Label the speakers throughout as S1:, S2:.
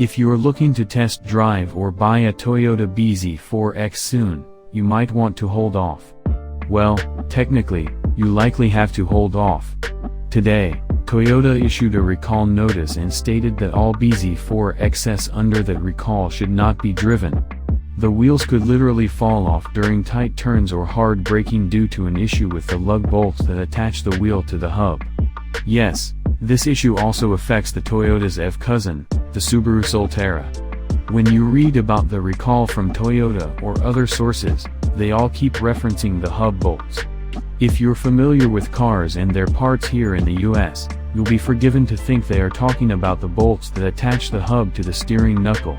S1: If you're looking to test drive or buy a Toyota bZ4X soon, you might want to hold off. Well, technically, you likely have to hold off. Today, Toyota issued a recall notice and stated that all bZ4X's under that recall should not be driven. The wheels could literally fall off during tight turns or hard braking due to an issue with the lug bolts that attach the wheel to the hub. Yes, this issue also affects the Toyota's EV cousin, the Subaru Solterra. When you read about the recall from Toyota or other sources, they all keep referencing the hub bolts. If you're familiar with cars and their parts here in the US, you'll be forgiven to think they are talking about the bolts that attach the hub to the steering knuckle.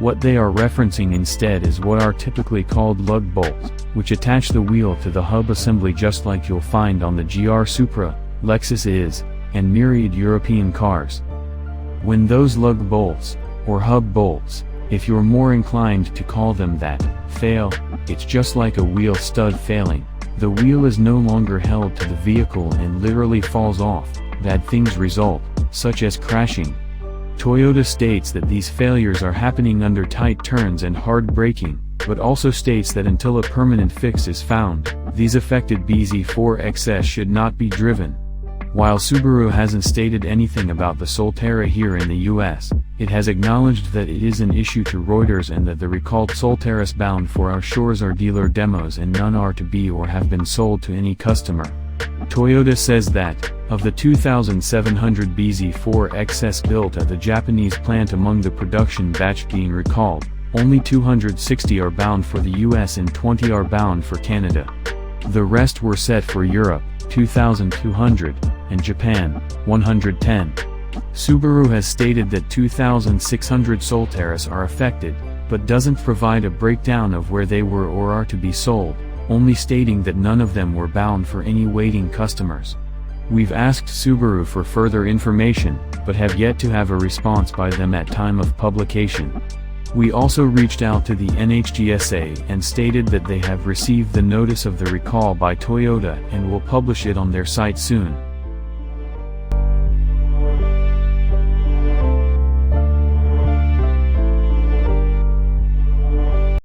S1: What they are referencing instead is what are typically called lug bolts, which attach the wheel to the hub assembly just like you'll find on the GR Supra, Lexus IS, and myriad European cars. When those lug bolts, or hub bolts, if you're more inclined to call them that, fail, it's just like a wheel stud failing. The wheel is no longer held to the vehicle and literally falls off. Bad things result, such as crashing. Toyota states that these failures are happening under tight turns and hard braking, but also states that until a permanent fix is found, these affected bZ4X's should not be driven. While Subaru hasn't stated anything about the Solterra here in the US, it has acknowledged that it is an issue to Reuters and that the recalled Solterras bound for our shores are dealer demos and none are to be or have been sold to any customer. Toyota says that, of the 2,700 bZ4X's built at the Japanese plant among the production batch being recalled, only 260 are bound for the US and 20 are bound for Canada. The rest were set for Europe, 2,200, and Japan, 110. Subaru has stated that 2,600 Solterras are affected, but doesn't provide a breakdown of where they were or are to be sold, only stating that none of them were bound for any waiting customers. We've asked Subaru for further information, but have yet to have a response by them at time of publication. We also reached out to the NHTSA and stated that they have received the notice of the recall by Toyota and will publish it on their site soon.